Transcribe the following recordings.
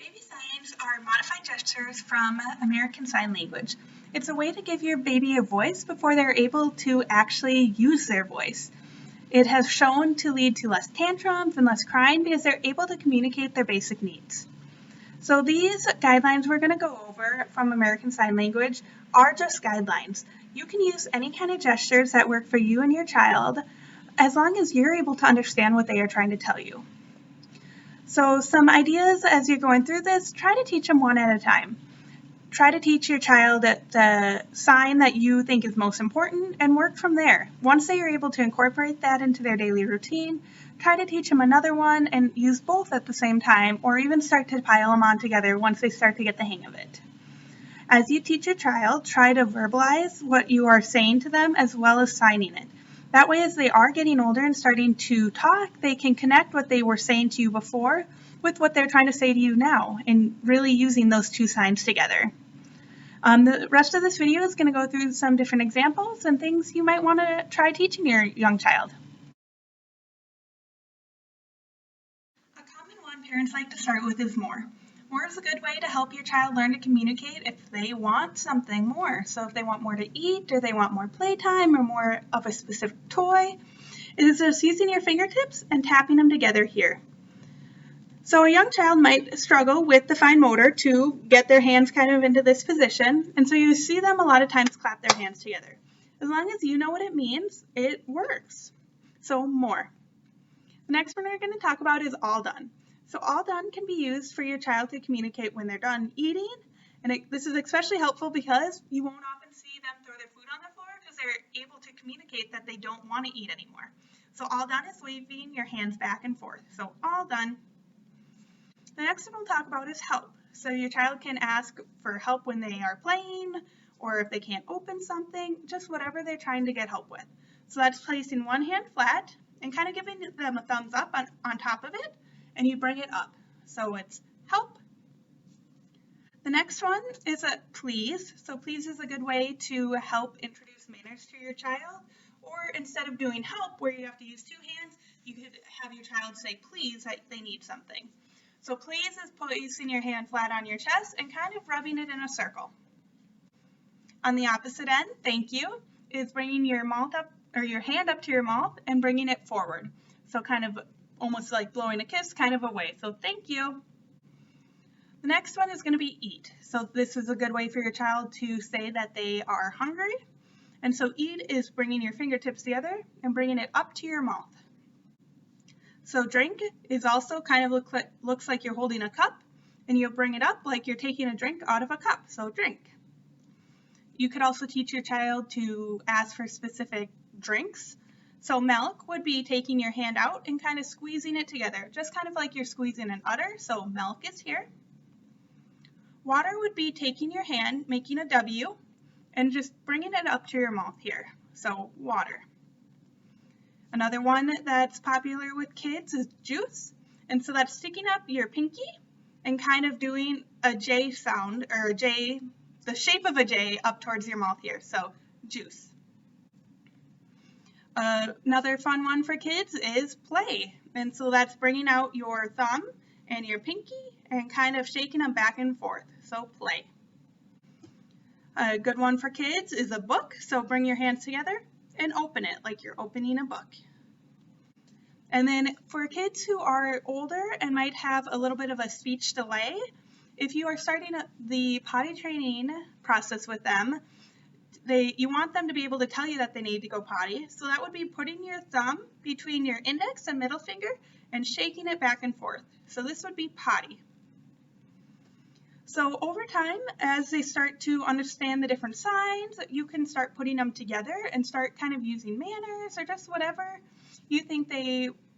Baby signs are modified gestures from American Sign Language. It's a way to give your baby a voice before they're able to actually use their voice. It has shown to lead to less tantrums and less crying because they're able to communicate their basic needs. So these guidelines we're going to go over from American Sign Language are just guidelines. You can use any kind of gestures that work for you and your child as long as you're able to understand what they are trying to tell you. So some ideas as you're going through this, try to teach them one at a time. Try to teach your child the sign that you think is most important and work from there. Once they are able to incorporate that into their daily routine, try to teach them another one and use both at the same time, or even start to pile them on together once they start to get the hang of it. As you teach your child, try to verbalize what you are saying to them as well as signing it. That way, as they are getting older and starting to talk, they can connect what they were saying to you before with what they're trying to say to you now, and really using those two signs together. The rest of this video is going to go through some different examples and things you might want to try teaching your young child. A common one parents like to start with is more. More is a good way to help your child learn to communicate if they want something more. So if they want more to eat, or they want more playtime, or more of a specific toy, it is just using your fingertips and tapping them together here. So a young child might struggle with the fine motor to get their hands kind of into this position, and so you see them a lot of times clap their hands together. As long as you know what it means, it works. So more. The next one we're going to talk about is all done. So all done can be used for your child to communicate when they're done eating, and this is especially helpful because you won't often see them throw their food on the floor because they're able to communicate that they don't want to eat anymore. So all done is waving your hands back and forth. So all done. The next one we'll talk about is help. So your child can ask for help when they are playing, or if they can't open something, just whatever they're trying to get help with. So that's placing one hand flat and kind of giving them a thumbs up on top of it, and you bring it up. So it's help. The next one is a please. So please is a good way to help introduce manners to your child. Or instead of doing help where you have to use two hands, you could have your child say please that they need something. So please is placing your hand flat on your chest and kind of rubbing it in a circle. On the opposite end, thank you, is bringing your mouth up, or your hand up to your mouth and bringing it forward. So kind of almost like blowing a kiss kind of a way. So thank you. The next one is going to be eat. So this is a good way for your child to say that they are hungry. And so eat is bringing your fingertips together and bringing it up to your mouth. So drink is also kind of looks like you're holding a cup, and you'll bring it up like you're taking a drink out of a cup. So drink. You could also teach your child to ask for specific drinks. So milk would be taking your hand out and kind of squeezing it together, just kind of like you're squeezing an udder. So milk is here. Water would be taking your hand, making a W, and just bringing it up to your mouth here. So water. Another one that's popular with kids is juice. And so that's sticking up your pinky and kind of doing a J sound, or a J, the shape of a J up towards your mouth here. So juice. Another fun one for kids is play. And so that's bringing out your thumb and your pinky and kind of shaking them back and forth. So play. A good one for kids is a book. So bring your hands together and open it like you're opening a book. And then for kids who are older and might have a little bit of a speech delay, if you are starting the potty training process with them, you want them to be able to tell you that they need to go potty. So that would be putting your thumb between your index and middle finger and shaking it back and forth. So this would be potty. So over time, as they start to understand the different signs, you can start putting them together and start kind of using manners or just whatever you think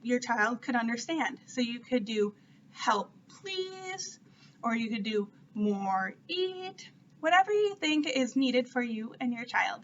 your child could understand. So you could do help please, or you could do more eat, whatever you think is needed for you and your child.